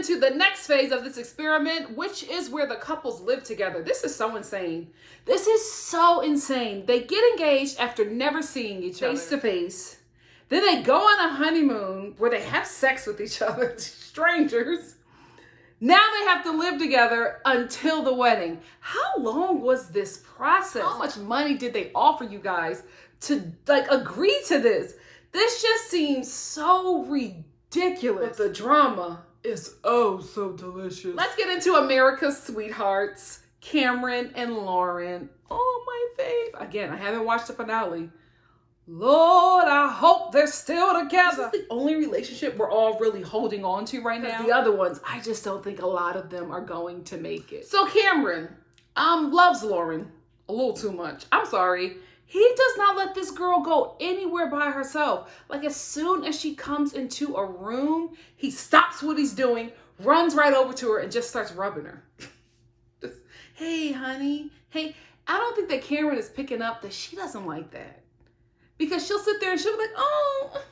into the next phase of this experiment, which is where the couples live together. This is so insane. This is so insane. They get engaged after never seeing each other face to face. Then they go on a honeymoon where they have sex with each other, strangers. Now they have to live together until the wedding. How long was this process? How much money did they offer you guys to agree to this? This just seems so ridiculous. But the drama is oh so delicious. Let's get into America's sweethearts, Cameron and Lauren. Oh, my fave. Again, I haven't watched the finale. Lord, I hope they're still together. This is the only relationship we're all really holding on to right now. The other ones, I just don't think a lot of them are going to make it. So Cameron loves Lauren a little too much. I'm sorry. He does not let this girl go anywhere by herself. Like, as soon as she comes into a room, he stops what he's doing, runs right over to her, and just starts rubbing her. Just, hey, honey. Hey, I don't think that Cameron is picking up that she doesn't like that. Because she'll sit there and she'll be like, oh.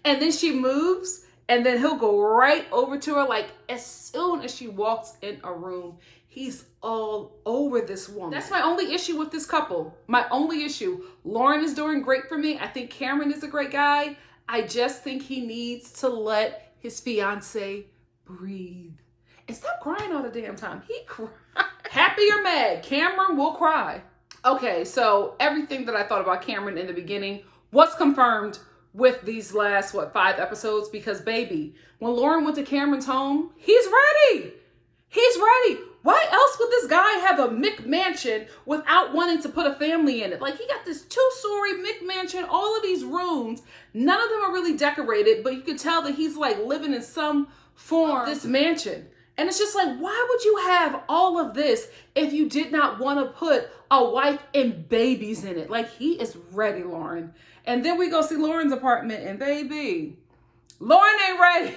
And then she moves, and then he'll go right over to her. Like, as soon as she walks in a room, he's all over this woman. That's my only issue with this couple. My only issue. Lauren is doing great for me. I think Cameron is a great guy. I just think he needs to let his fiance breathe. And stop crying all the damn time. He cries. Happy or mad, Cameron will cry. Okay, so everything that I thought about Cameron in the beginning was confirmed with these last, 5 episodes? Because, baby, when Lauren went to Cameron's home, he's ready. He's ready. Why else would this guy have a McMansion without wanting to put a family in it? Like, he got this 2-story McMansion, all of these rooms. None of them are really decorated, but you could tell that he's, like, living in some form of this mansion. And it's just like, why would you have all of this if you did not want to put a wife and babies in it? Like, he is ready, Lauren. And then we go see Lauren's apartment, and baby, Lauren ain't ready.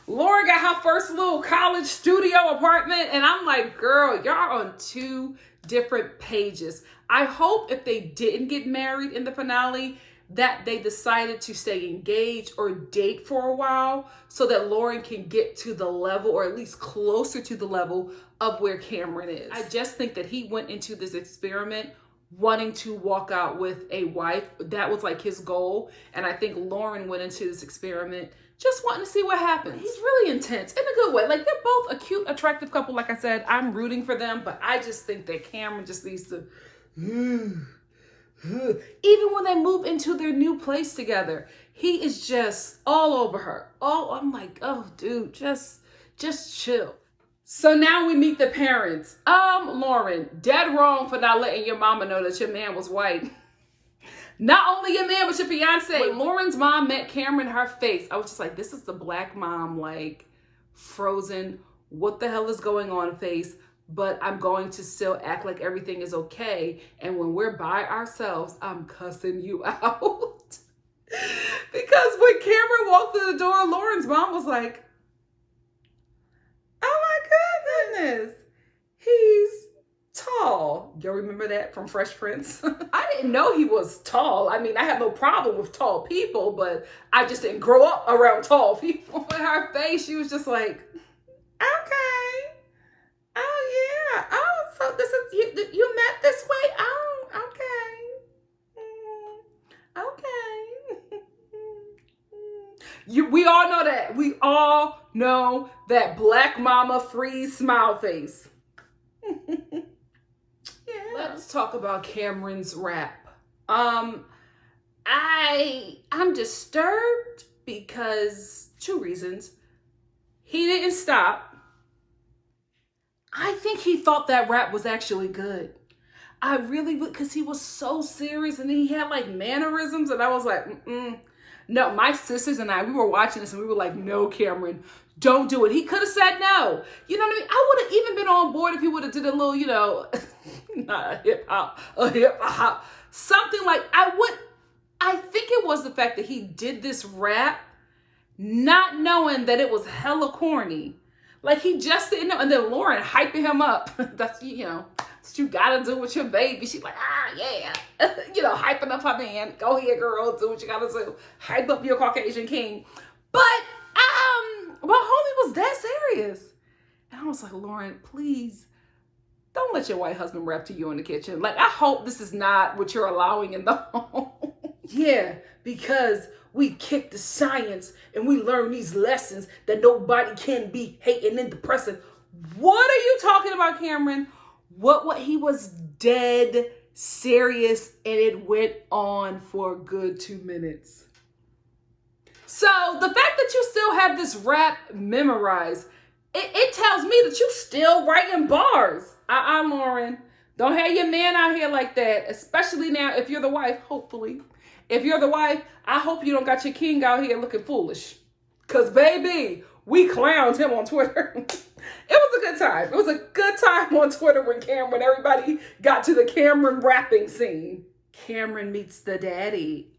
Lauren got her first little college studio apartment, and I'm like, girl, y'all on 2 different pages. I hope if they didn't get married in the finale, that they decided to stay engaged or date for a while so that Lauren can get to the level, or at least closer to the level, of where Cameron is. I just think that he went into this experiment wanting to walk out with a wife. That was like his goal. And I think Lauren went into this experiment just wanting to see what happens. He's really intense in a good way. Like, they're both a cute, attractive couple. Like I said, I'm rooting for them, but I just think that Cameron just needs to... Even when they move into their new place together, he is just all over her. Oh, I'm like, oh, dude, just chill. So now we meet the parents. Lauren, dead wrong for not letting your mama know that your man was white. Not only your man, but your fiance. When Lauren's mom met Cameron, her face, I was just like, this is the black mom, like, frozen, what the hell is going on face. But I'm going to still act like everything is okay. And when we're by ourselves, I'm cussing you out. Because when Cameron walked through the door, Lauren's mom was like, oh my goodness, he's tall. Y'all remember that from Fresh Prince? I didn't know he was tall. I mean, I have no problem with tall people, but I just didn't grow up around tall people. With her face, she was just like, okay. Oh, yeah. Oh, so this is, you met this way? Oh, okay. Okay. We all know that. We all know that black mama freeze smile face. Yeah. Let's talk about Cameron's rap. I'm disturbed because 2 reasons. He didn't stop. I think he thought that rap was actually good. I really would, because he was so serious and he had like mannerisms, and I was like, No, my sisters and I, we were watching this and we were like, no, Cameron, don't do it. He could have said no. You know what I mean? I would have even been on board if he would have did a little, not a hip hop, something like, I think it was the fact that he did this rap not knowing that it was hella corny. Like, he just didn't know. And then Lauren hyping him up. That's, what you gotta do with your baby. She's like, yeah. Hyping up her man. Go ahead, girl. Do what you gotta do. Hype up your Caucasian king. But, serious. And I was like, Lauren, please don't let your white husband rap to you in the kitchen. Like, I hope this is not what you're allowing in the home. Yeah, because we kick the science and we learn these lessons that nobody can be hating and depressing. What are you talking about, Cameron? What he was dead serious, and it went on for a good 2 minutes. So the fact that you still have this rap memorized, it tells me that you still writing bars. Lauren, don't have your man out here like that, especially now if you're the wife, hopefully. If you're the wife, I hope you don't got your king out here looking foolish. Because, baby, we clowned him on Twitter. It was a good time. It was a good time on Twitter when everybody got to the Cameron rapping scene. Cameron meets the daddy.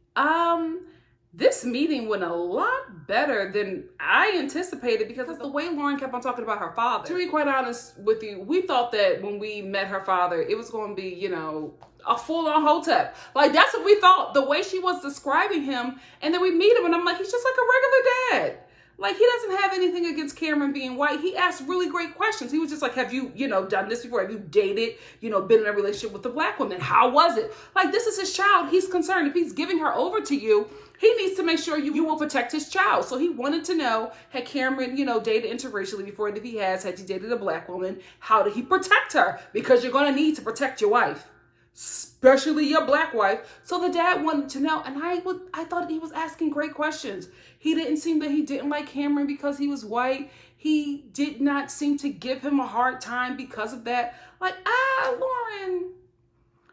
This meeting went a lot better than I anticipated because of the way Lauren kept on talking about her father. To be quite honest with you, we thought that when we met her father, it was going to be, a full-on hotep. Like, that's what we thought, the way she was describing him. And then we meet him and I'm like, he's just like a regular dad. Like, he doesn't have anything against Cameron being white. He asked really great questions. He was just like, have you, done this before? Have you dated, been in a relationship with a black woman? How was it? Like, this is his child. He's concerned. If he's giving her over to you, he needs to make sure you will protect his child. So he wanted to know, had Cameron, dated interracially before? And if he had he dated a black woman, how did he protect her? Because you're going to need to protect your wife, especially your black wife. So the dad wanted to know, and I thought he was asking great questions. He didn't seem that he didn't like Cameron because he was white. He did not seem to give him a hard time because of that. Like, Lauren,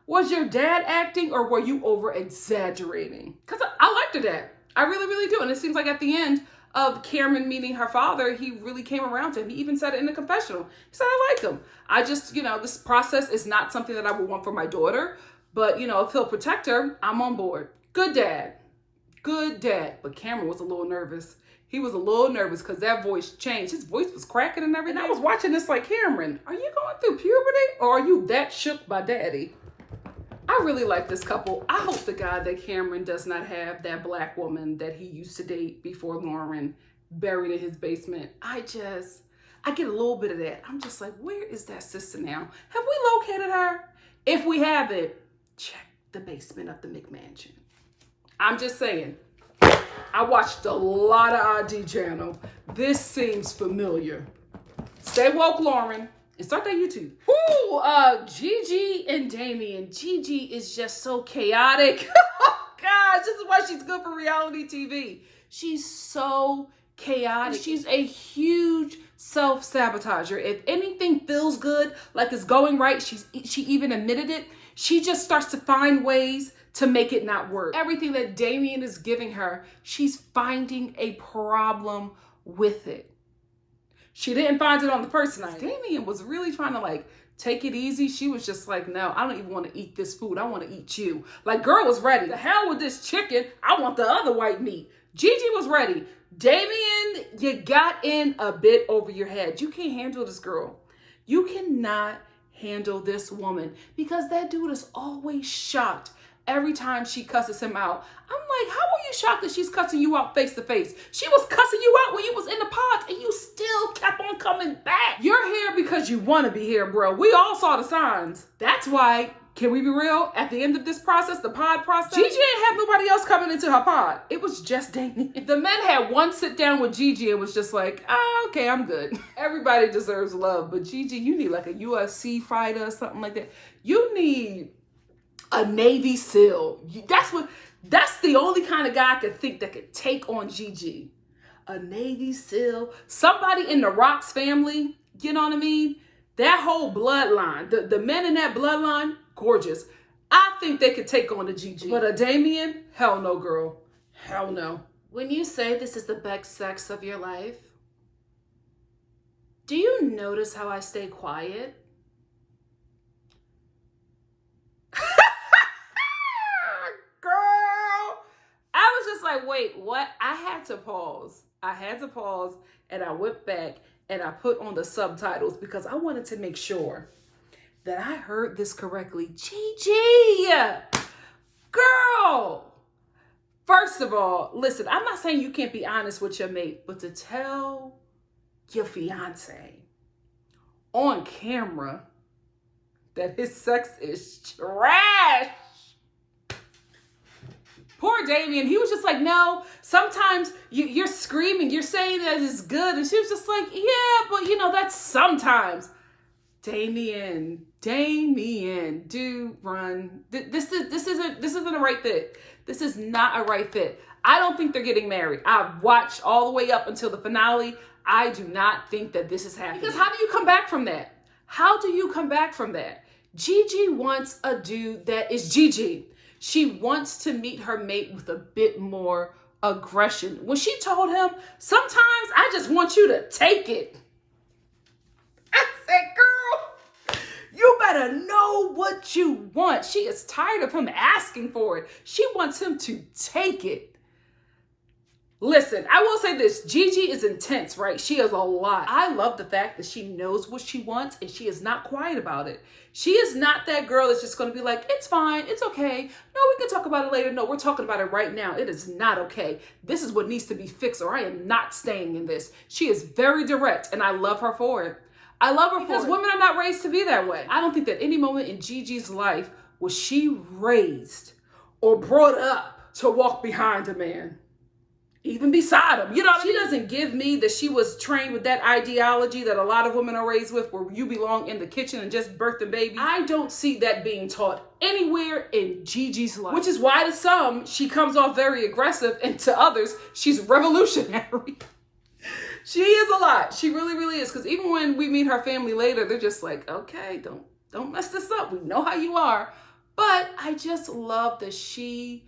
was your dad acting or were you over exaggerating? Because I liked her dad. I really, really do. And it seems like at the end of Cameron meeting her father, he really came around to him. He even said it in the confessional. He said, I like him. I just, this process is not something that I would want for my daughter. But, if he'll protect her, I'm on board. Good dad. Good dad. But Cameron was a little nervous. He was a little nervous because that voice changed. His voice was cracking and everything. And I was watching this like, Cameron, are you going through puberty or are you that shook by daddy? I really like this couple. I hope to God that Cameron does not have that black woman that he used to date before Lauren buried in his basement. I get a little bit of that. I'm just like, where is that sister now? Have we located her? If we haven't, check the basement of the McMansion. I'm just saying. I watched a lot of ID channel. This seems familiar. Stay woke, Lauren. And start that YouTube. Woo! Gigi and Damian. Gigi is just so chaotic. Oh, gosh, this is why she's good for reality TV. She's so chaotic. She's a huge self-sabotager. If anything feels good, like it's going right, she even admitted it, she just starts to find ways to make it not work. Everything that Damian is giving her, she's finding a problem with it. She didn't find it on the first night. Damian was really trying to take it easy. She was just like, no, I don't even want to eat this food. I want to eat you. Like, girl was ready. The hell with this chicken. I want the other white meat. Gigi was ready. Damian, you got in a bit over your head. You can't handle this girl. You cannot handle this woman because that dude is always shocked every time she cusses him out. I'm like, how are you shocked that she's cussing you out face to face? She was cussing you out when you was in the pods and you still kept on coming back. You're here because you want to be here, bro. We all saw the signs. That's why, can we be real? At the end of this process, the pod process, Gigi didn't have nobody else coming into her pod. It was just Damian. The men had one sit down with Gigi and was just like, okay, I'm good. Everybody deserves love, but Gigi, you need like a UFC fighter or something like that. You need a Navy SEAL. That's the only kind of guy I could think that could take on Gigi. A Navy SEAL, somebody in the Rocks family, you know what I mean? That whole bloodline, the men in that bloodline, gorgeous. I think they could take on the Gigi. But a Damian, hell no, girl. Hell no. When you say this is the best sex of your life, do you notice how I stay quiet? Like, wait, what? I had to pause and I went back and I put on the subtitles because I wanted to make sure that I heard this correctly. Gigi, girl. First of all, listen, I'm not saying you can't be honest with your mate, but to tell your fiance on camera that his sex is trash. Poor Damian, he was just like, no, sometimes you're screaming, you're saying that it's good. And she was just like, yeah, but that's sometimes. Damian, do run. This isn't a right fit. This is not a right fit. I don't think they're getting married. I've watched all the way up until the finale. I do not think that this is happening. Because how do you come back from that? How do you come back from that? Gigi wants a dude that is Gigi. She wants to meet her mate with a bit more aggression. When she told him, sometimes I just want you to take it. I said, girl, you better know what you want. She is tired of him asking for it. She wants him to take it. Listen, I will say this. Gigi is intense, right? She is a lot. I love the fact that she knows what she wants and she is not quiet about it. She is not that girl that's just going to be like, it's fine, it's okay. No, we can talk about it later. No, we're talking about it right now. It is not okay. This is what needs to be fixed or I am not staying in this. She is very direct and I love her for it. I love her because women are not raised to be that way. I don't think that any moment in Gigi's life was she raised or brought up to walk behind a man. Even beside him. She doesn't give me that she was trained with that ideology that a lot of women are raised with where you belong in the kitchen and just birth the baby. I don't see that being taught anywhere in Gigi's life. Which is why to some, she comes off very aggressive and to others, she's revolutionary. She is a lot. She really, really is. Because even when we meet her family later, they're just like, okay, don't mess this up. We know how you are. But I just love that she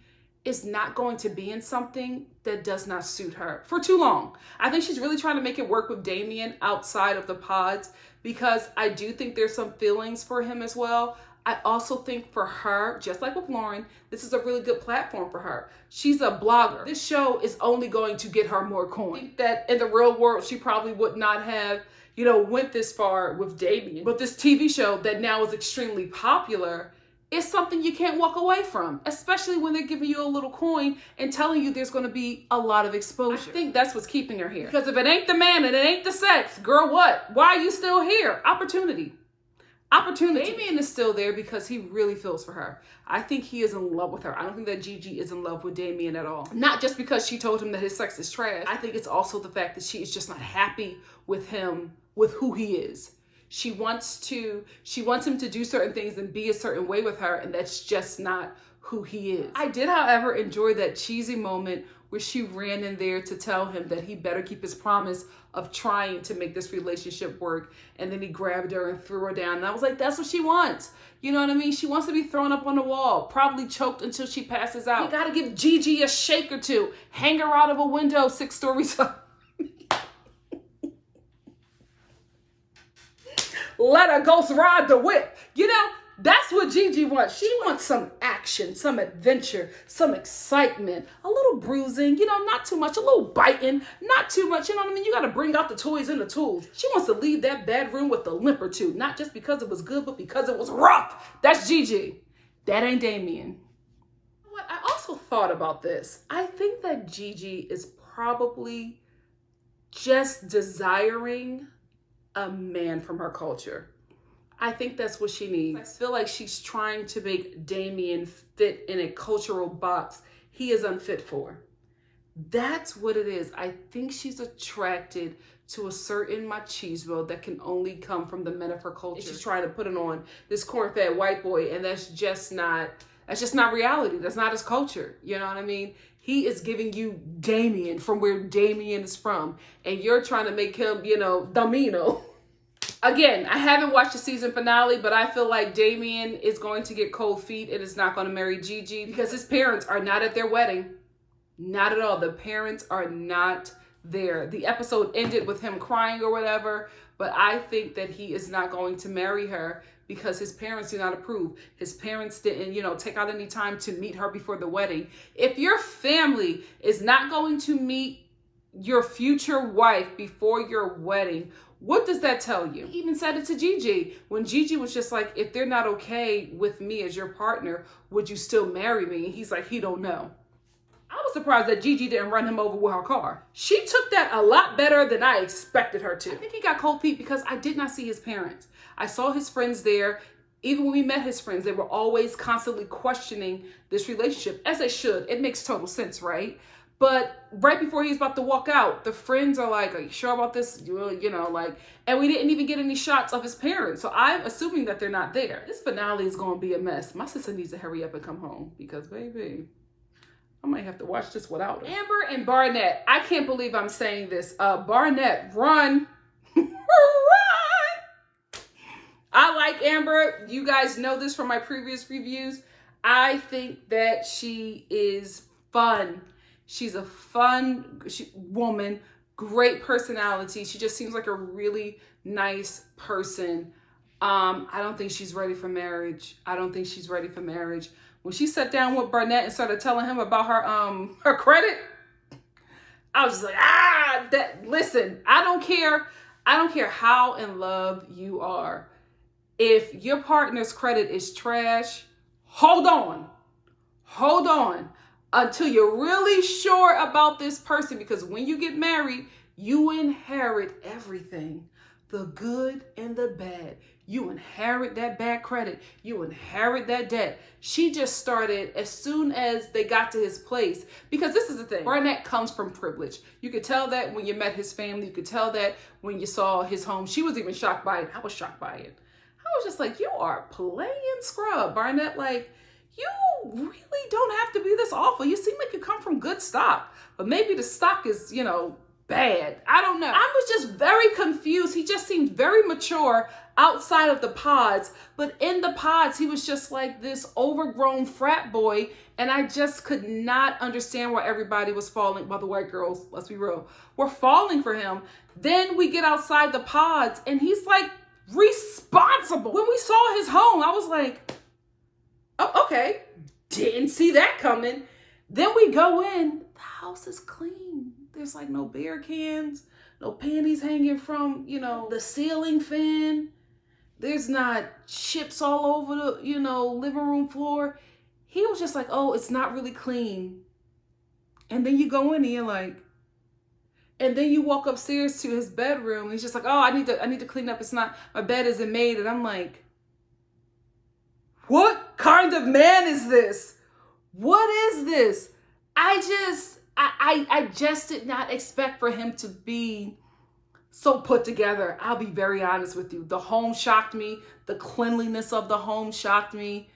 is not going to be in something that does not suit her for too long. I think she's really trying to make it work with Damian outside of the pods because I do think there's some feelings for him as well. I also think for her, just like with Lauren, this is a really good platform for her. She's a blogger. This show is only going to get her more coin. I think that in the real world, she probably would not have, went this far with Damian. But this TV show that now is extremely popular, it's something you can't walk away from, especially when they're giving you a little coin and telling you there's going to be a lot of exposure. I think that's what's keeping her here. Because if it ain't the man and it ain't the sex, girl, what? Why are you still here? Opportunity. Damian is still there because he really feels for her. I think he is in love with her. I don't think that Gigi is in love with Damian at all. Not just because she told him that his sex is trash. I think it's also the fact that she is just not happy with him, with who he is. She wants him to do certain things and be a certain way with her, and that's just not who he is. I did, however, enjoy that cheesy moment where she ran in there to tell him that he better keep his promise of trying to make this relationship work, and then he grabbed her and threw her down. And I was like, that's what she wants. You know what I mean? She wants to be thrown up on the wall, probably choked until she passes out. You gotta give Gigi a shake or two. Hang her out of a window 6 stories up. Let her ghost ride the whip. That's what Gigi wants. She wants some action, some adventure, some excitement, a little bruising, not too much, a little biting, not too much, You got to bring out the toys and the tools. She wants to leave that bedroom with a limp or two, not just because it was good, but because it was rough. That's Gigi. That ain't Damian. What I also thought about this, I think that Gigi is probably just desiring a man from her culture. I think that's what she needs. I feel like she's trying to make Damian fit in a cultural box he is unfit for. That's what it is. I think she's attracted to a certain machismo that can only come from the men of her culture. She's trying to put it on this corn-fed white boy, and that's just not reality. That's not his culture. You know what I mean? He is giving you Damian from where Damian is from, and you're trying to make him, Domino. Again, I haven't watched the season finale, but I feel like Damian is going to get cold feet and is not going to marry Gigi because his parents are not at their wedding. Not at all. The parents are not there. The episode ended with him crying or whatever, but I think that he is not going to marry her because his parents do not approve. His parents didn't, take out any time to meet her before the wedding. If your family is not going to meet your future wife before your wedding, what does that tell you? He even said it to Gigi when Gigi was just like, if they're not okay with me as your partner, would you still marry me? And he's like, he don't know. I was surprised that Gigi didn't run him over with her car. She took that a lot better than I expected her to. I think he got cold feet because I did not see his parents. I saw his friends there. Even when we met his friends, they were always constantly questioning this relationship, as they should. It makes total sense, right? But right before he's about to walk out, the friends are like, are you sure about this? You know, like, and we didn't even get any shots of his parents. So I'm assuming that they're not there. This finale is going to be a mess. My sister needs to hurry up and come home because, baby, I might have to watch this without her. Amber and Barnett. I can't believe I'm saying this. Barnett, run. Run! I like Amber. You guys know this from my previous reviews. I think that she is fun. She's a fun woman, great personality. She just seems like a really nice person. I don't think she's ready for marriage. I don't think she's ready for marriage. When she sat down with Barnett and started telling him about her credit, I was just like, listen, I don't care. I don't care how in love you are. If your partner's credit is trash, hold on until you're really sure about this person, because when you get married, you inherit everything, the good and the bad. You inherit that bad credit. You inherit that debt. She just started as soon as they got to his place, because this is the thing. Barnett comes from privilege. You could tell that when you met his family. You could tell that when you saw his home. She was even shocked by it. I was shocked by it. I was just like, you are playing scrub, Barnett. Like, you really don't have to be this awful. You seem like you come from good stock, but maybe the stock is, bad. I don't know. I was just very confused. He just seemed very mature outside of the pods, but in the pods, he was just like this overgrown frat boy, and I just could not understand why everybody was falling, while the white girls, let's be real, were falling for him. Then we get outside the pods, and he's like responsible. When we saw his home, I was like, oh, okay, didn't see that coming. Then we go in, the house is clean. There's like no beer cans, no panties hanging from, the ceiling fan. There's not chips all over the, living room floor. He was just like, oh, it's not really clean. And then you go in and you're like, and then you walk upstairs to his bedroom. And he's just like, oh, I need to clean up. It's not, my bed isn't made. And I'm like, what kind of man is this? What is this? I just did not expect for him to be so put together. I'll be very honest with you. The home shocked me. The cleanliness of the home shocked me.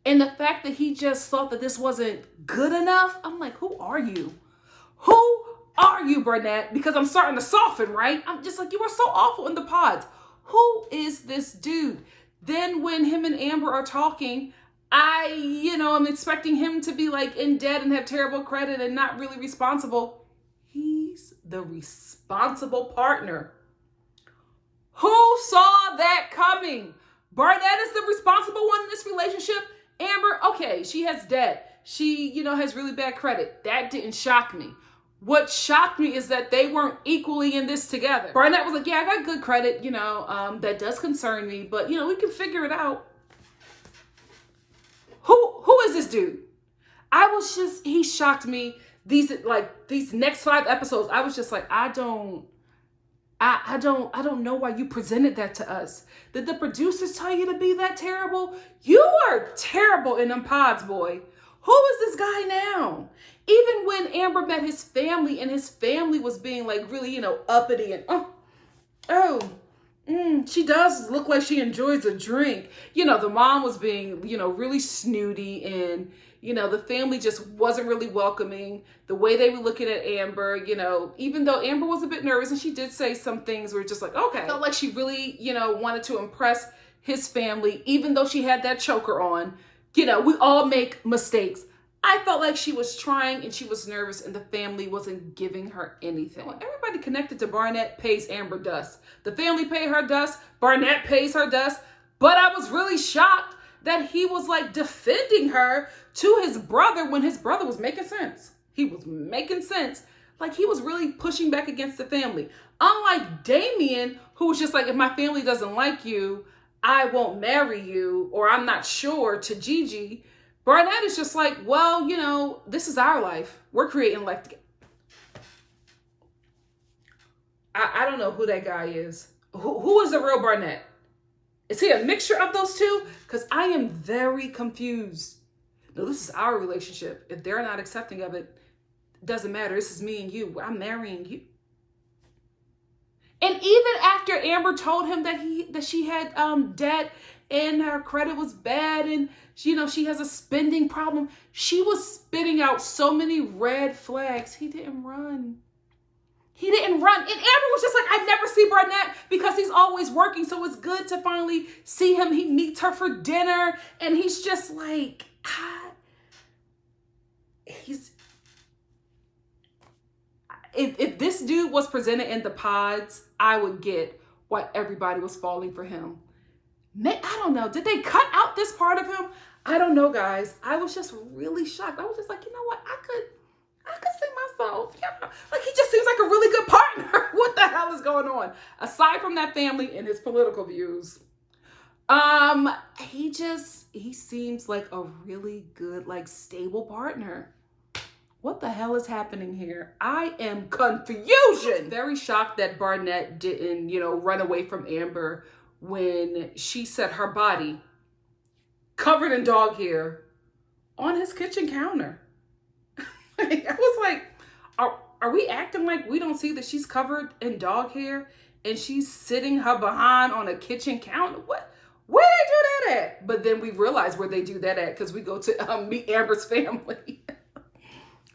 And the fact that he just thought that this wasn't good enough. I'm like, who are you? Who are you, Barnett? Because I'm starting to soften, right? I'm just like, you are so awful in the pods. Who is this dude? Then when him and Amber are talking, I'm expecting him to be like in debt and have terrible credit and not really responsible. He's the responsible partner. Who saw that coming? Barnett is the responsible one in this relationship. Amber, okay, she has debt. She, has really bad credit. That didn't shock me. What shocked me is that they weren't equally in this together. Barnett was like, yeah, I got good credit, that does concern me, but, we can figure it out. Who is this dude? He shocked me. These next 5 episodes, I was just like, I don't know why you presented that to us. Did the producers tell you to be that terrible? You are terrible in them pods, boy. Who is this guy now? Even when Amber met his family and his family was being like really, uppity and she does look like she enjoys a drink. The mom was being, really snooty, and, the family just wasn't really welcoming. The way they were looking at Amber, even though Amber was a bit nervous and she did say some things were just like, okay. Felt like she really, wanted to impress his family, even though she had that choker on. We all make mistakes. I felt like she was trying and she was nervous and the family wasn't giving her anything. Well, everybody connected to Barnett pays Amber dust. The family paid her dust. Barnett pays her dust. But I was really shocked that he was like defending her to his brother when his brother was making sense. He was making sense. Like he was really pushing back against the family. Unlike Damian, who was just like, if my family doesn't like you, I won't marry you, or I'm not sure, to Gigi. Barnett is just like, well, you know, this is our life. We're creating life together. I don't know who that guy is. Who is the real Barnett? Is he a mixture of those two? Because I am very confused. No, this is our relationship. If they're not accepting of it, it doesn't matter. This is me and you. I'm marrying you. And even after Amber told him that she had debt and her credit was bad and she has a spending problem, she was spitting out so many red flags. He didn't run. He didn't run. And Amber was just like, I never see Barnett because he's always working. So it's good to finally see him. He meets her for dinner. And he's just like, if this dude was presented in the pods, I would get why everybody was falling for him. I don't know. Did they cut out this part of him? I don't know, guys. I was just really shocked. I was just like, you know what? I could see myself. Yeah. Like, he just seems like a really good partner. What the hell is going on? Aside from that family and his political views, he seems like a really good, like, stable partner. What the hell is happening here? I am confusion. Very shocked that Barnett didn't, run away from Amber when she set her body covered in dog hair on his kitchen counter. I was like, are we acting like we don't see that she's covered in dog hair and she's sitting her behind on a kitchen counter? Where they do that at? But then we realize where they do that at because we go to meet Amber's family.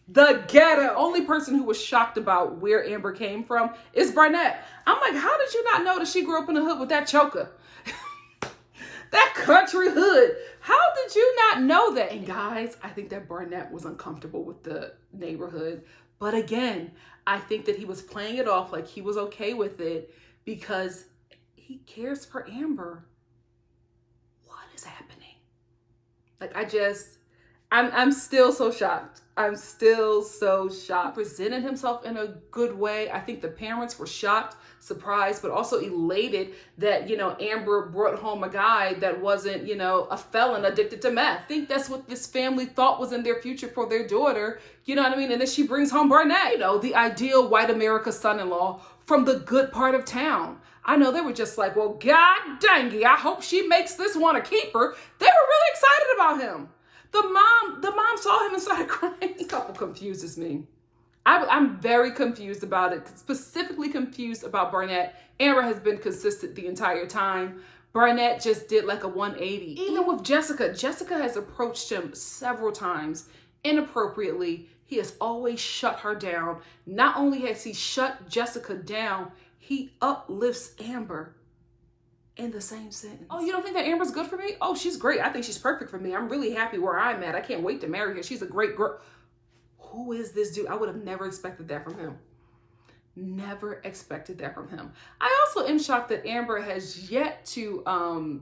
The ghetto. Only person who was shocked about where Amber came from is Barnett. I'm like, how did you not know that she grew up in the hood with that choker? That country hood. How did you not know that? And guys, I think that Barnett was uncomfortable with the neighborhood. But again, I think that he was playing it off like he was okay with it because he cares for Amber. What is happening? Like, I'm still so shocked. I'm still so shocked. He presented himself in a good way. I think the parents were shocked, surprised, but also elated that, Amber brought home a guy that wasn't, a felon addicted to meth. I think that's what this family thought was in their future for their daughter. You know what I mean? And then she brings home Barnett, the ideal white America son-in-law from the good part of town. I know they were just like, well, God dang it, I hope she makes this one a keeper. They were really excited about him. The mom saw him and started crying. This couple confuses me. I'm very confused about it, specifically confused about Barnett. Amber has been consistent the entire time. Barnett just did like a 180. Even with Jessica has approached him several times inappropriately. He has always shut her down. Not only has he shut Jessica down, he uplifts Amber in the same sentence. Oh, you don't think that Amber's good for me? Oh, she's great. I think she's perfect for me. I'm really happy where I'm at. I can't wait to marry her. She's a great girl. Who is this dude? I would have never expected that from him. Never expected that from him. I also am shocked that Amber has yet to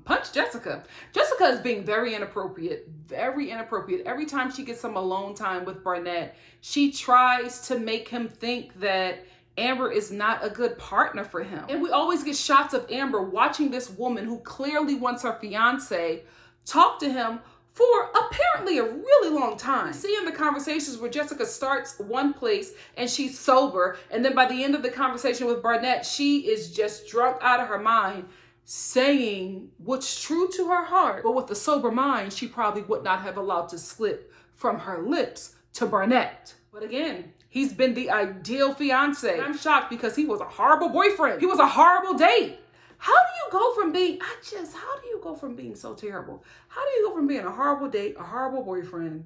punch Jessica. Jessica is being very inappropriate. Very inappropriate. Every time she gets some alone time with Barnett, she tries to make him think that Amber is not a good partner for him. And we always get shots of Amber watching this woman who clearly wants her fiance talk to him for apparently a really long time. See in the conversations where Jessica starts one place and she's sober, and then by the end of the conversation with Barnett, she is just drunk out of her mind, saying what's true to her heart. But with a sober mind, she probably would not have allowed to slip from her lips to Barnett. But again, he's been the ideal fiance. I'm shocked because he was a horrible boyfriend. He was a horrible date. How do you go from being so terrible? How do you go from being a horrible date, a horrible boyfriend,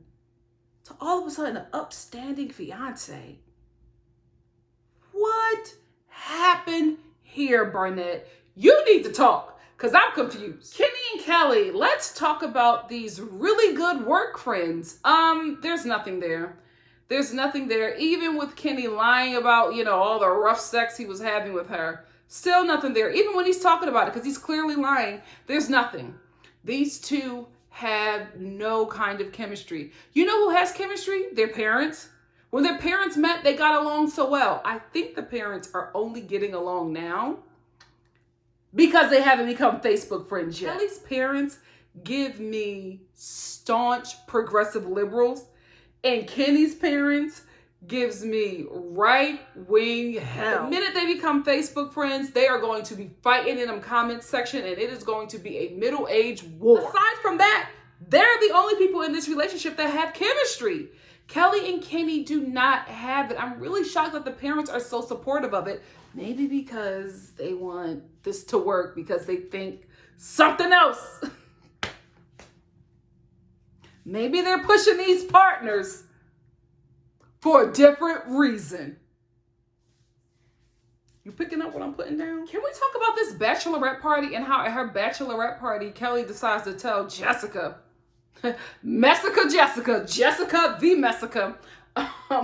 to all of a sudden an upstanding fiance? What happened here, Barnett? You need to talk, because I'm confused. Kenny and Kelly, let's talk about these really good work friends. There's nothing there. There's nothing there. Even with Kenny lying about, all the rough sex he was having with her, still nothing there. Even when he's talking about it, because he's clearly lying, there's nothing. These two have no kind of chemistry. You know who has chemistry? Their parents. When their parents met, they got along so well. I think the parents are only getting along now because they haven't become Facebook friends yet. Kelly's parents give me staunch progressive liberals, and Kenny's parents gives me right-wing hell. The minute they become Facebook friends, they are going to be fighting in them comments section, and it is going to be a middle-age war. Aside from that, they're the only people in this relationship that have chemistry. Kelly and Kenny do not have it. I'm really shocked that the parents are so supportive of it. Maybe because they want this to work, because they think something else. Maybe they're pushing these partners for a different reason. You picking up what I'm putting down? Can we talk about this bachelorette party and how at her bachelorette party, Kelly decides to tell Jessica, Jessica the Messica,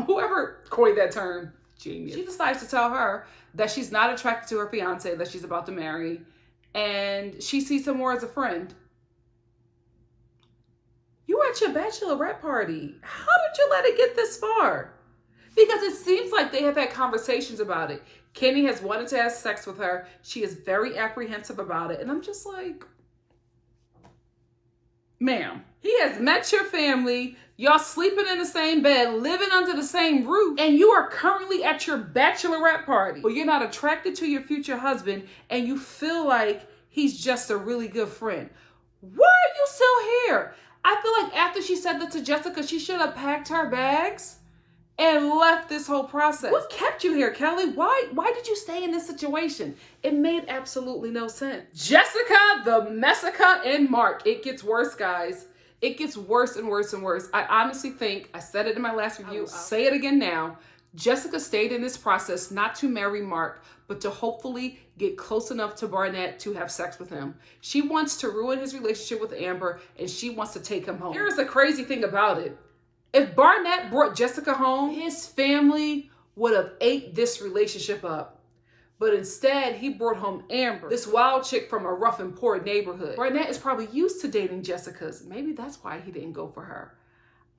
whoever coined that term, genius. She decides to tell her that she's not attracted to her fiance that she's about to marry, and she sees him more as a friend. You at your bachelorette party. How did you let it get this far? Because it seems like they have had conversations about it. Kenny has wanted to have sex with her. She is very apprehensive about it. And I'm just like, ma'am, he has met your family. Y'all sleeping in the same bed, living under the same roof, and you are currently at your bachelorette party. But you're not attracted to your future husband, and you feel like he's just a really good friend. Why are you still here? I feel like after she said that to Jessica, she should have packed her bags and left this whole process. What kept you here, Kelly? Why did you stay in this situation? It made absolutely no sense. Jessica, the Messica, and Mark. It gets worse, guys. It gets worse and worse and worse. I honestly think, I said it in my last review, I'll say it again now, Jessica stayed in this process not to marry Mark, but to hopefully get close enough to Barnett to have sex with him. She wants to ruin his relationship with Amber, and she wants to take him home. Here's the crazy thing about it. If Barnett brought Jessica home, his family would have ate this relationship up. But instead, he brought home Amber, this wild chick from a rough and poor neighborhood. Barnett is probably used to dating Jessica's. Maybe that's why he didn't go for her.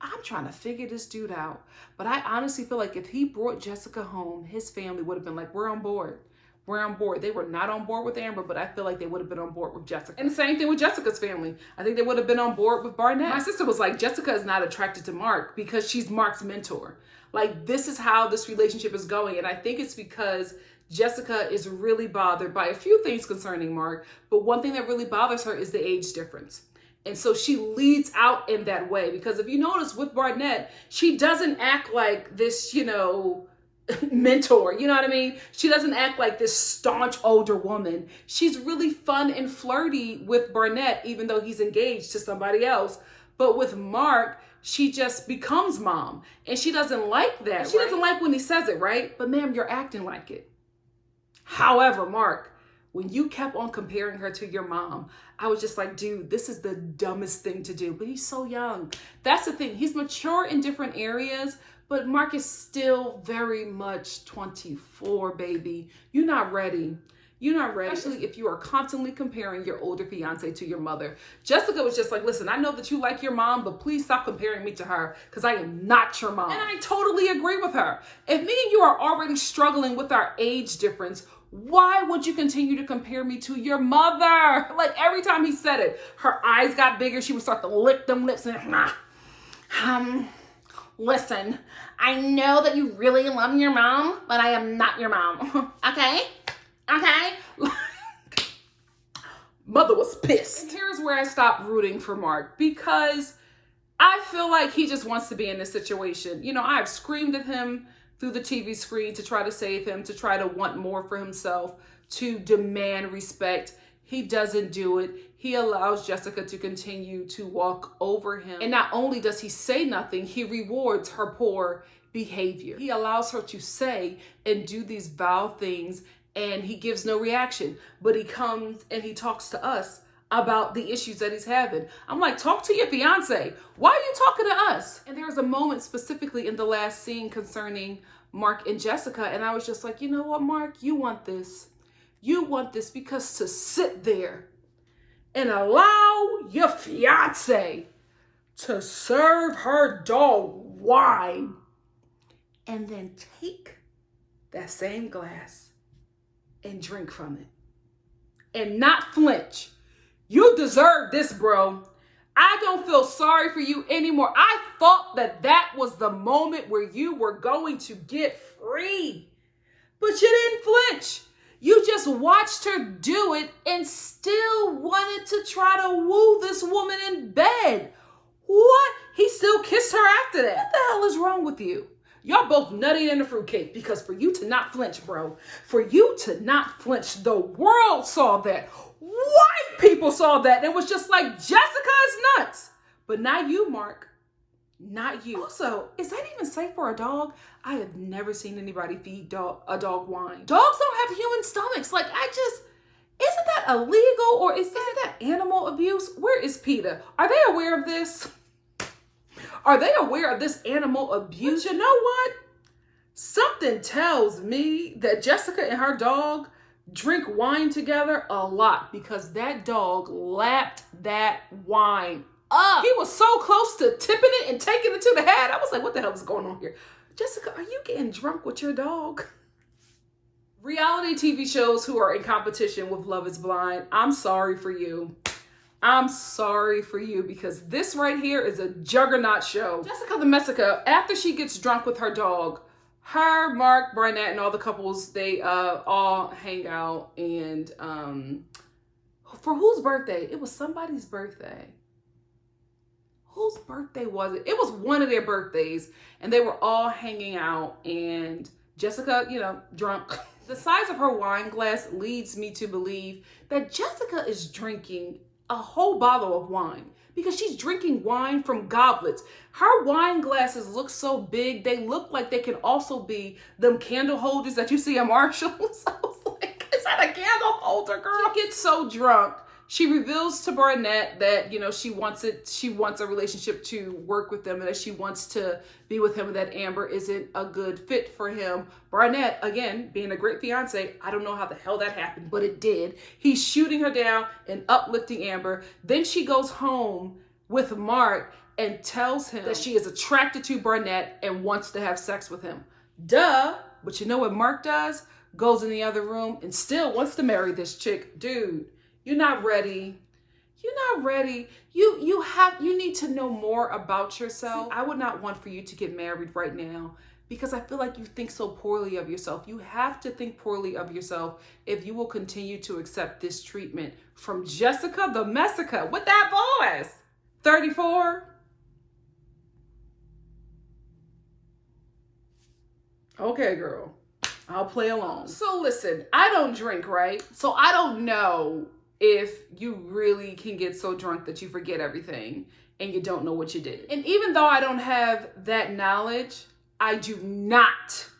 I'm trying to figure this dude out. But I honestly feel like if he brought Jessica home, his family would have been like, we're on board. We're on board. They were not on board with Amber, but I feel like they would have been on board with Jessica. And the same thing with Jessica's family. I think they would have been on board with Barnett. My sister was like, Jessica is not attracted to Mark because she's Mark's mentor. Like, this is how this relationship is going. And I think it's because Jessica is really bothered by a few things concerning Mark, but one thing that really bothers her is the age difference. And so she leads out in that way, because if you notice with Barnett, she doesn't act like this, mentor, you know what I mean? She doesn't act like this staunch older woman. She's really fun and flirty with Barnett, even though he's engaged to somebody else. But with Mark, she just becomes mom, and she doesn't like that. She doesn't like when he says it, right? But ma'am, you're acting like it. However, Mark, when you kept on comparing her to your mom, I was just like, dude, this is the dumbest thing to do. But he's so young. That's the thing. He's mature in different areas, but Mark is still very much 24, baby. You're not ready. You're not ready, especially if you are constantly comparing your older fiance to your mother. Jessica was just like, listen, I know that you like your mom, but please stop comparing me to her, because I am not your mom. And I totally agree with her. If me and you are already struggling with our age difference, why would you continue to compare me to your mother? Like, every time he said it, her eyes got bigger. She would start to lick them lips and, listen, I know that you really love your mom, but I am not your mom. Okay? Mother was pissed. And here's where I stopped rooting for Mark, because I feel like he just wants to be in this situation. I've screamed at him through the TV screen to try to save him, to try to want more for himself, to demand respect. He doesn't do it. He allows Jessica to continue to walk over him. And not only does he say nothing, he rewards her poor behavior. He allows her to say and do these vile things, and he gives no reaction. But he comes and he talks to us about the issues that he's having. I'm like, talk to your fiance. Why are you talking to us? And there was a moment specifically in the last scene concerning Mark and Jessica, and I was just like, you know what, Mark? You want this. You want this because to sit there and allow your fiance to serve her dog wine and then take that same glass and drink from it and not flinch. You deserve this, bro. I don't feel sorry for you anymore. I thought that was the moment where you were going to get free. But you didn't flinch. You just watched her do it and still wanted to try to woo this woman in bed. What? He still kissed her after that. What the hell is wrong with you? Y'all both nutty in the fruitcake, because for you to not flinch, bro, for you to not flinch, the world saw that. White people saw that. It was just like, Jessica is nuts. But not you, Mark. Not you. Also, is that even safe for a dog? I have never seen anybody feed a dog wine. Dogs don't have human stomachs. Like, isn't that illegal, or isn't that animal abuse? Where is PETA? Are they aware of this? Are they aware of this animal abuse? But you know what? Something tells me that Jessica and her dog drink wine together a lot, because that dog lapped that wine up. He was so close to tipping it and taking it to the head. I was like, what the hell is going on here? Jessica, are you getting drunk with your dog? Reality TV shows who are in competition with Love is Blind, I'm sorry for you. I'm sorry for you, because this right here is a juggernaut show. Jessica the Messica, after she gets drunk with her dog, her, Mark, Barnett, and all the couples, they all hang out. And for whose birthday? It was somebody's birthday. Whose birthday was it? It was one of their birthdays, and they were all hanging out, and Jessica, drunk. The size of her wine glass leads me to believe that Jessica is drinking a whole bottle of wine, because she's drinking wine from goblets. Her wine glasses look so big, they look like they can also be them candle holders that you see at Marshall's. I was like, is that a candle holder, girl? She gets so drunk. She reveals to Barnett that, she wants a relationship to work with them, and that she wants to be with him, and that Amber isn't a good fit for him. Barnett, again, being a great fiance, I don't know how the hell that happened, but it did. He's shooting her down and uplifting Amber. Then she goes home with Mark and tells him that she is attracted to Barnett and wants to have sex with him. Duh. But you know what Mark does? Goes in the other room and still wants to marry this chick. Dude. You're not ready. You're not ready. You need to know more about yourself. See, I would not want for you to get married right now, because I feel like you think so poorly of yourself. You have to think poorly of yourself if you will continue to accept this treatment from Jessica the Messica with that voice. 34. Okay, girl. I'll play along. So listen, I don't drink, right? So I don't know if you really can get so drunk that you forget everything and you don't know what you did. And even though I don't have that knowledge, I do not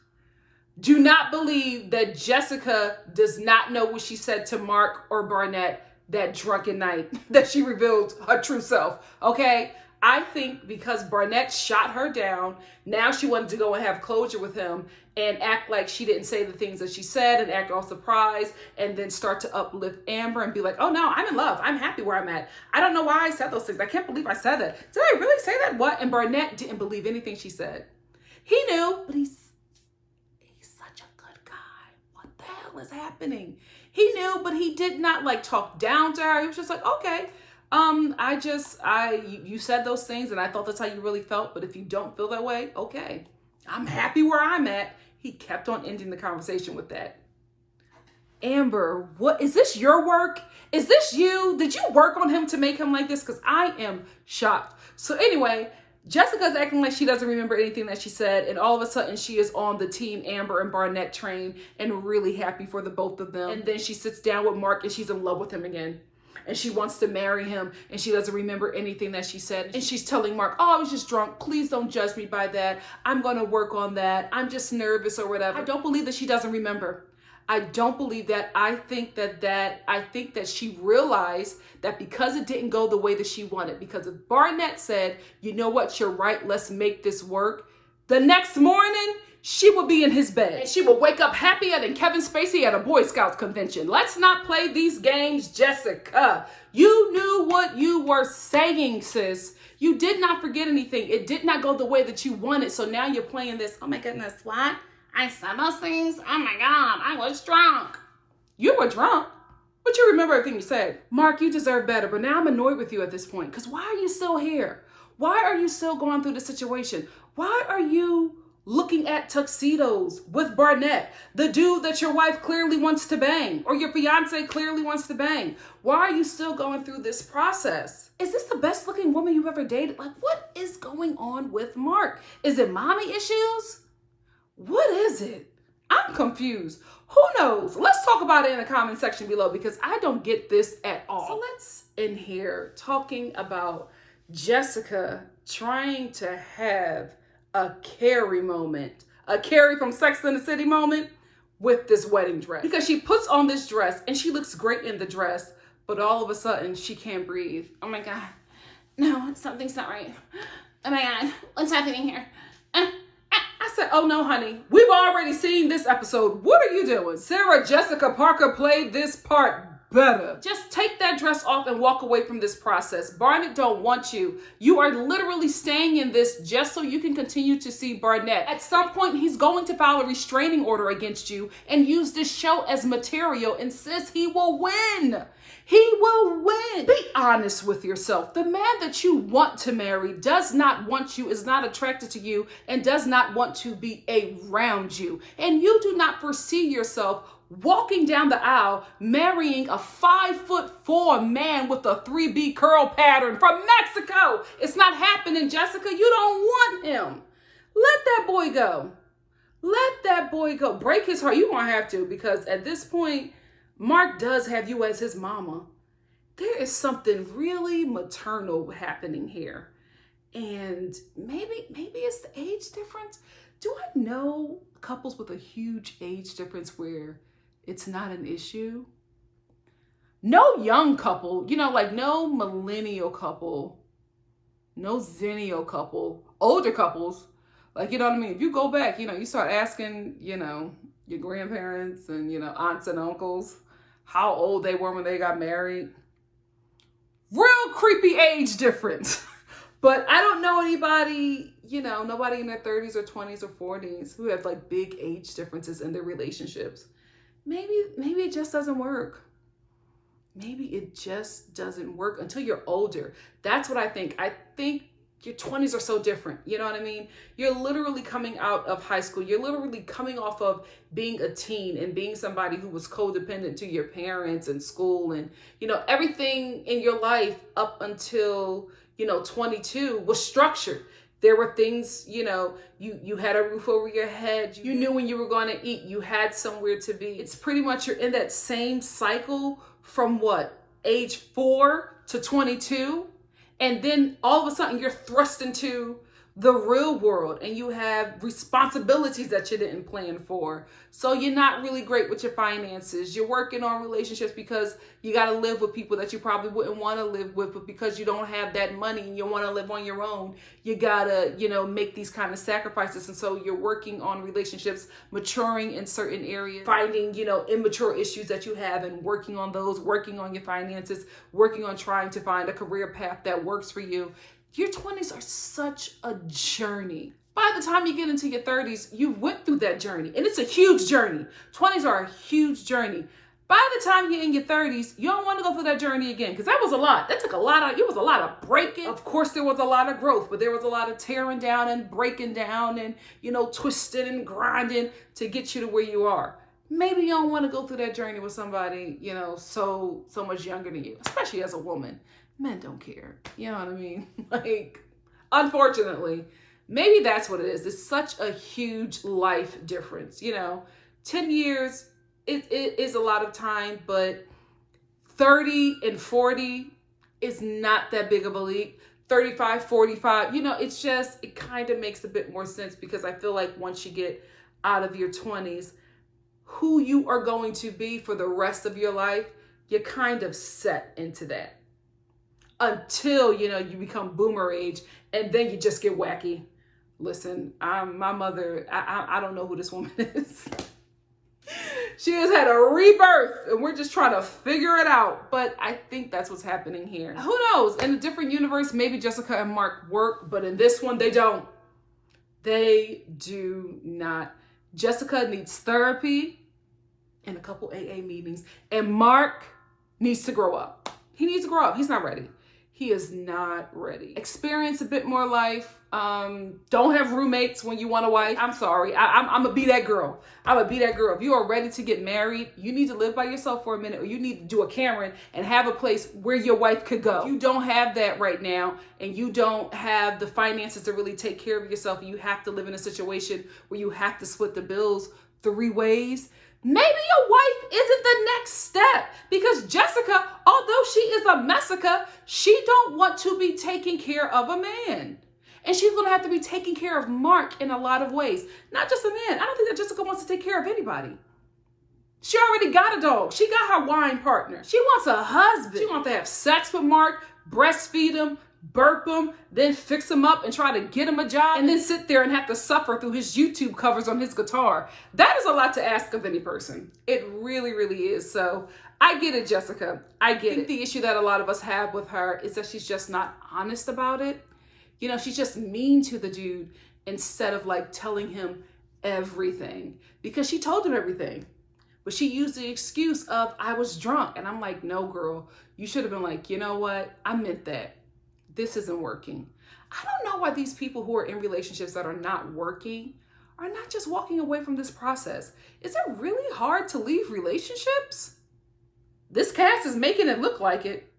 believe that Jessica does not know what she said to Mark or Barnett that drunken night that she revealed her true self, okay? I think because Barnett shot her down, now she wanted to go and have closure with him and act like she didn't say the things that she said and act all surprised, and then start to uplift Amber and be like, oh no, I'm in love. I'm happy where I'm at. I don't know why I said those things. I can't believe I said that. Did I really say that? What? And Barnett didn't believe anything she said. He knew, but he's such a good guy. What the hell is happening? He knew, but he did not talk down to her. He was just like, okay. You said those things and I thought that's how you really felt, but if you don't feel that way, okay. I'm happy where I'm at. He kept on ending the conversation with that. Amber, what is this, your work? Is this you? Did you work on him to make him like this? Because I am shocked. So anyway, Jessica's acting like she doesn't remember anything that she said, and all of a sudden she is on the team Amber and Barnett train and really happy for the both of them. And then she sits down with Mark and she's in love with him again. And she wants to marry him, and she doesn't remember anything that she said. And she's telling Mark, oh, I was just drunk. Please don't judge me by that. I'm going to work on that. I'm just nervous or whatever. I don't believe that she doesn't remember. I don't believe that. I think that she realized that because it didn't go the way that she wanted, because if Barnett said, you know what, you're right, let's make this work, the next morning, she would be in his bed. And she would wake up happier than Kevin Spacey at a Boy Scouts convention. Let's not play these games, Jessica. You knew what you were saying, sis. You did not forget anything. It did not go the way that you wanted. So now you're playing this, oh my goodness, what? I said those things? Oh my God, I was drunk. You were drunk? But you remember everything you said. Mark, you deserve better, but now I'm annoyed with you at this point. Because why are you still here? Why are you still going through the situation? Why are you looking at tuxedos with Barnett, the dude that your wife clearly wants to bang, or your fiance clearly wants to bang? Why are you still going through this process? Is this the best looking woman you've ever dated? Like, what is going on with Mark? Is it mommy issues? What is it? I'm confused. Who knows? Let's talk about it in the comment section below, because I don't get this at all. So let's end here talking about Jessica trying to have a Carrie moment, a Carrie from Sex and the City moment with this wedding dress. Because she puts on this dress and she looks great in the dress, but all of a sudden she can't breathe. Oh my God. No, something's not right. Oh my God, what's happening here? I said, oh no, honey, we've already seen this episode. What are you doing? Sarah Jessica Parker played this part better. Just take that dress off and walk away from this process. Barnett don't want you. You are literally staying in this just so you can continue to see Barnett. At some point, he's going to file a restraining order against you and use this show as material, and sis, he will win. He will win. Be honest with yourself. The man that you want to marry does not want you, is not attracted to you, and does not want to be around you. And you do not foresee yourself walking down the aisle, marrying a 5'4" man with a 3B curl pattern from Mexico. It's not happening, Jessica. You don't want him. Let that boy go. Let that boy go. Break his heart. You're going to have to, because at this point, Mark does have you as his mama. There is something really maternal happening here. And maybe it's the age difference. Do I know couples with a huge age difference where it's not an issue? No young couple, like no millennial couple, no zennial couple, older couples. Like, you know what I mean? If you go back, you start asking, your grandparents and, aunts and uncles how old they were when they got married. Real creepy age difference. But I don't know anybody, nobody in their 30s or 20s or 40s who have like big age differences in their relationships. Maybe it just doesn't work. Maybe it just doesn't work until you're older. That's what I think. I think your 20s are so different. You know what I mean? You're literally coming out of high school. You're literally coming off of being a teen and being somebody who was codependent to your parents and school, and, everything in your life up until, 22 was structured. There were things, you had a roof over your head. You knew when you were going to eat. You had somewhere to be. It's pretty much you're in that same cycle from age 4 to 22. And then all of a sudden you're thrust into the real world and you have responsibilities that you didn't plan for. So you're not really great with your finances. You're working on relationships because you got to live with people that you probably wouldn't want to live with, but because you don't have that money and you want to live on your own, you got to, make these kind of sacrifices. And so you're working on relationships, maturing in certain areas, finding, immature issues that you have and working on those, working on your finances, working on trying to find a career path that works for you. Your 20s are such a journey. By the time you get into your 30s, you went through that journey, and it's a huge journey. 20s are a huge journey. By the time you're in your 30s, you don't want to go through that journey again, because that was a lot. That took it was a lot of breaking. Of course, there was a lot of growth, but there was a lot of tearing down and breaking down and, twisting and grinding to get you to where you are. Maybe you don't want to go through that journey with somebody, so much younger than you, especially as a woman. Men don't care. You know what I mean? Unfortunately, maybe that's what it is. It's such a huge life difference. 10 years, it is a lot of time, but 30 and 40 is not that big of a leap. 35, 45, it kind of makes a bit more sense, because I feel like once you get out of your 20s, who you are going to be for the rest of your life, you're kind of set into that. Until, you become boomer age, and then you just get wacky. Listen, my mother, I don't know who this woman is. She has had a rebirth, and we're just trying to figure it out. But I think that's what's happening here. Who knows? In a different universe, maybe Jessica and Mark work, but in this one, they don't. They do not. Jessica needs therapy and a couple AA meetings. And Mark, needs to grow up. He needs to grow up. He's not ready. He is not ready. Experience a bit more life. Don't have roommates when you want a wife. I'm sorry. I'm gonna be that girl. I'm gonna be that girl. If you are ready to get married, you need to live by yourself for a minute, or you need to do a Karen and have a place where your wife could go. If you don't have that right now, and you don't have the finances to really take care of yourself, and you have to live in a situation where you have to split the bills 3 ways, maybe your wife isn't the next step, because Jessica, although she is a messica, she don't want to be taking care of a man. And she's going to have to be taking care of Mark in a lot of ways. Not just a man. I don't think that Jessica wants to take care of anybody. She already got a dog. She got her wine partner. She wants a husband. She wants to have sex with Mark, breastfeed him, burp him, then fix him up and try to get him a job, and then sit there and have to suffer through his YouTube covers on his guitar. That is a lot to ask of any person. It really, really is. So I get it, Jessica. I get it. The issue that a lot of us have with her is that she's just not honest about it. You know, she's just mean to the dude instead of like telling him everything, because she told him everything. But she used the excuse of, I was drunk. And I'm like, no, girl, you should have been like, you know what? I meant that. This isn't working. I don't know why these people who are in relationships that are not working are not just walking away from this process. Is it really hard to leave relationships? This cast is making it look like it.